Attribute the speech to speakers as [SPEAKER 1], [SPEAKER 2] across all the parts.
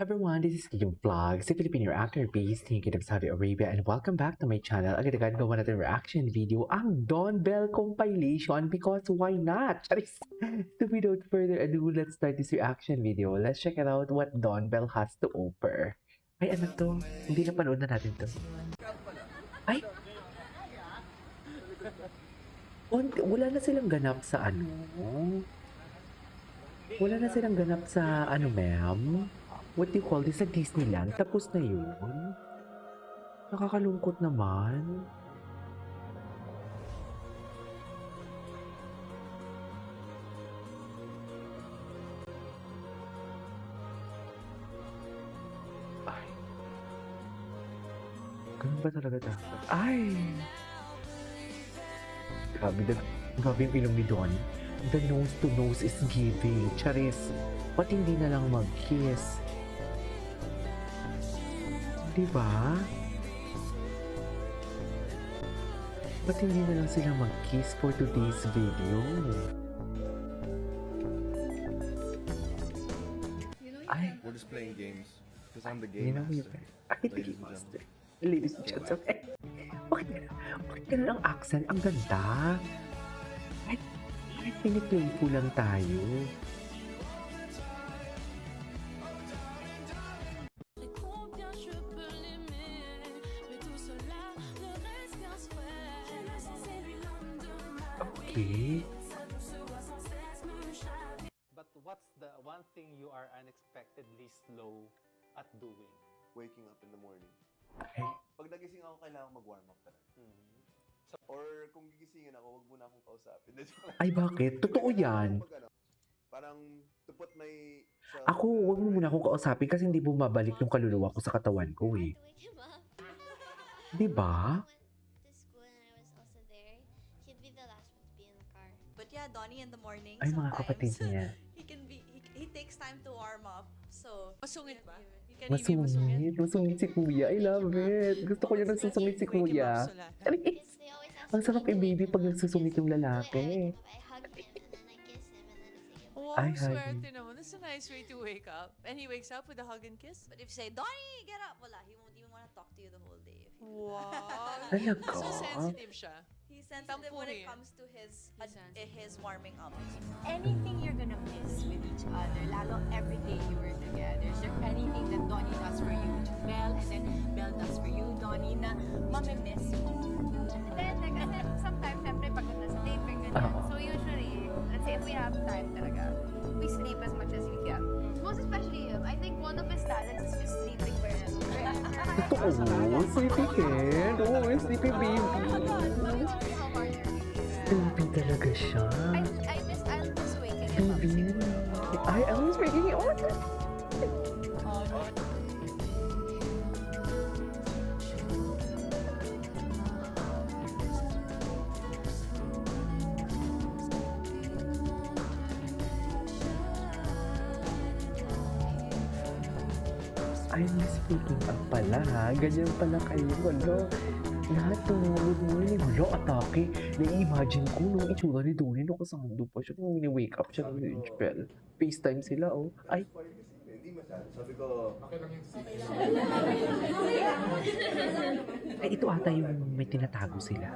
[SPEAKER 1] Everyone, this is Kiyong Vlog, si Filipino reactor based Kingdom of Saudi Arabia, and welcome back to my channel. Agad-agad gawa natin reaction video ang Dawn Bell compilation because why not? Charis! So without further ado, let's start this reaction video. Let's check it out what Dawn Bell has to offer. Ay, ano to? Hindi na panood na natin to. Ay! Wala na silang ganap sa ano? Wala na silang ganap sa ano, ma'am? What do you call this? Sa Disneyland? Tapos na yun? Nakakalungkot naman. Ay. Ganun ba talaga dapat? Ay! Grabe yung ilong ni Dawn. The nose to nose is giving. Charis. Ba't hindi na lang mag-kiss? Diba? Ba't hindi na lang sila mag-kiss for today's video? Ay,
[SPEAKER 2] We're just playing games. Because I'm the game master.
[SPEAKER 1] Ay,
[SPEAKER 2] Ladies and gentlemen.
[SPEAKER 1] Ladies and gentlemen. Bakit ganun ang accent? Ang ganda. Ay, piniplayful lang tayo. Okay.
[SPEAKER 3] But what's the one thing you are unexpectedly slow at doing?
[SPEAKER 2] Waking up in the morning.
[SPEAKER 1] Ay,
[SPEAKER 2] Pag nagising ako, kailangan mag-warm up talaga. Or kung gigisingin ako, wag muna akong kausapin.
[SPEAKER 1] ay bakit? Totoo yan.
[SPEAKER 2] Pag ano, parang to put my self
[SPEAKER 1] Ako, wag mo muna akong kausapin kasi hindi bumabalik yung kaluluwa ko sa katawan ko eh. Di ba?
[SPEAKER 4] But yeah, Donnie in the morning,
[SPEAKER 1] Ay, mga kapatid niya.
[SPEAKER 4] he takes time to warm up. So,
[SPEAKER 5] Masungit ba? Can
[SPEAKER 1] Masungit. Masungit si Kuya. I love it. Gusto ko yung nagsusungit si Kuya. Alis. Ang sarap i-baby pag nagsusungit yung lalaki.
[SPEAKER 5] Wow,
[SPEAKER 1] Ay,
[SPEAKER 5] swerte naman. That's a nice way to wake up. And he wakes up with a hug and kiss?
[SPEAKER 4] but if you say, Donnie, get up, wala, he won't even want to talk to you the whole day. If you do
[SPEAKER 5] Wow.
[SPEAKER 1] Talaga?
[SPEAKER 5] So sensitive siya.
[SPEAKER 4] He's sensitive when it
[SPEAKER 5] Tampuhin.
[SPEAKER 4] comes to his
[SPEAKER 5] sensitive.
[SPEAKER 4] his warming up.
[SPEAKER 6] Anything you're gonna miss with each other, lalo every day you were together. Is there anything that Donnie does for you, which is Belle, and then Belle does for you, Donnie, na mamimiss mo?
[SPEAKER 7] And then sometimes, syempre, pag nasa date, may ganyan. So usually, let's say if we have time talaga, we sleep as much as we can. Most especially him. I think one of his talents is just sleeping wherever.
[SPEAKER 1] Totoo. Sleepy kid. Oo, sleepy baby.
[SPEAKER 7] How hard are you?
[SPEAKER 1] Sleepy talaga siya.
[SPEAKER 7] I miss waking him up.
[SPEAKER 1] Baby. I was making it. Oh my God. I'm speaking up pala ha. Ganyan pala kayo. Wala. Lahat ng good morning. Wala, atake. Na-imagine ko nung itsura ni Donnie nung kasando pa siya. Nung wake up siya ng spell. FaceTime sila oh. Ay,
[SPEAKER 2] Hindi masyado. Sabi ko,
[SPEAKER 1] ay ito ata yung may tinatago sila.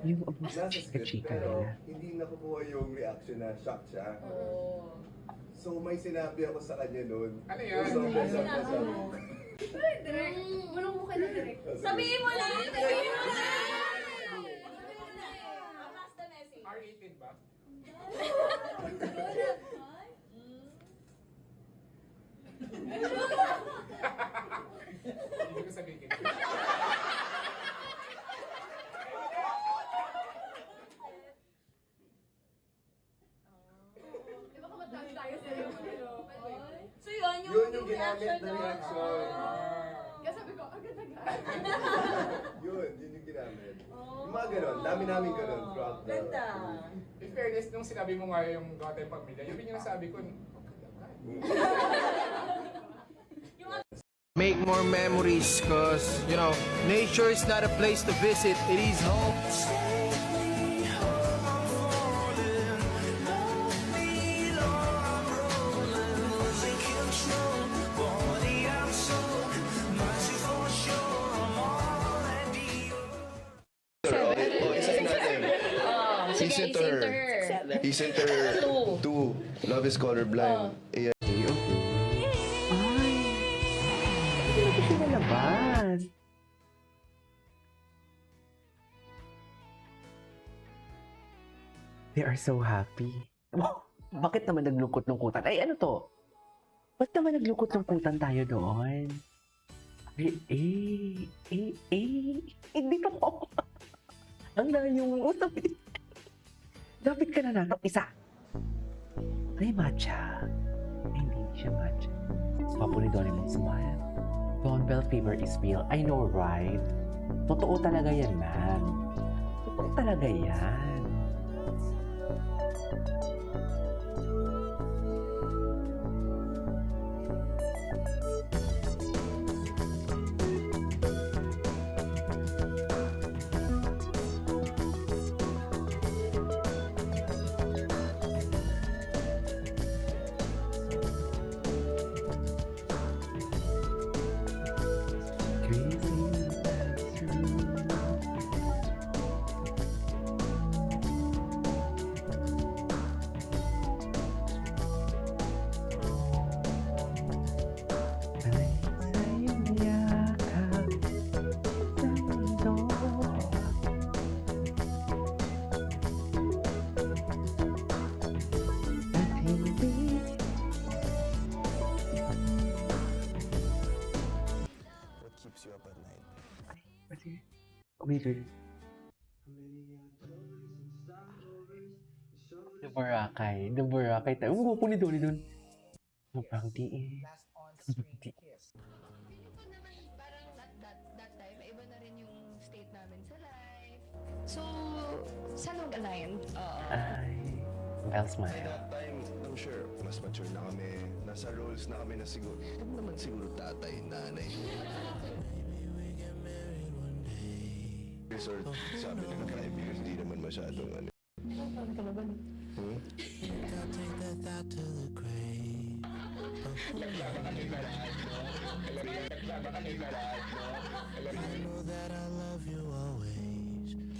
[SPEAKER 1] Yung abuse
[SPEAKER 2] nasa
[SPEAKER 1] chika-chika
[SPEAKER 2] pero
[SPEAKER 1] nila.
[SPEAKER 2] hindi nakukuha yung reaction na shock siya. So may sinabi ako sa kanya noon. Ano yan?
[SPEAKER 7] Walang mukha na direct.
[SPEAKER 4] Sabihin mo lang! Sabihin mo lang!
[SPEAKER 8] R18 ba? Hindi ko sabihin.
[SPEAKER 7] Di ba kamataas tayo sa iyo?
[SPEAKER 4] So yun
[SPEAKER 2] Yun yung ginamit na reaction.
[SPEAKER 7] Kaya sabi ko, agad-agad.
[SPEAKER 2] Yun yung ginamit. Yung mga ganon, dami namin ganon throughout the...
[SPEAKER 8] In fairness, nung sinabi mo nga yung gawa tayong pamilya, yun yung nasabi ko,
[SPEAKER 9] Make more memories, cause you know, nature is not a place to visit, it is home.
[SPEAKER 10] Control sent to her. He sent her two. Love is colorblind. Ayan.
[SPEAKER 1] Okay, okay. Ay! Hindi na kasi nalabas. They are so happy. Wow! Bakit naman naglungkot-lungkutan? Ay, ano to? Ba't naman naglungkot-lungkutan tayo doon? Hindi pa po. Ang layo mo. Dapat ka na natok isa. Ay, matcha. Ay, hindi siya matcha. Papo ni Donnie mong smile. Dawn Bell fever is real. I know, right? Totoo talaga yan, man. Totoo talaga yan.
[SPEAKER 10] What keeps you up at night?
[SPEAKER 1] Wait. The Boracay tayo. Ang gupo ni Donnie dun. Sobrang tiis.
[SPEAKER 7] Feeling ko naman parang that time, iba na rin yung state namin sa life. So, sana mag-align.
[SPEAKER 1] Ay, Bell
[SPEAKER 10] By
[SPEAKER 1] smile.
[SPEAKER 10] that time, I'm sure, mas mature na kami. Nasa roles na kami na siguro. Huwag naman siguro tatay, nanay. Resort, sabi ng kaibigan, hindi naman masyadong ano. Hmm?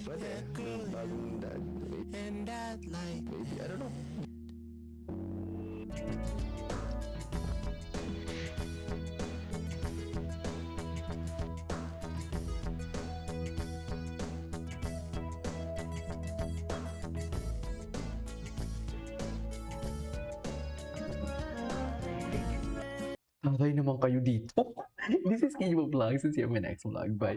[SPEAKER 10] Pwede, may bagong dad. Maybe, I don't know.
[SPEAKER 1] Tatay naman kayo dito. This is Kibo Vlogs. See you in my next vlog. Bye.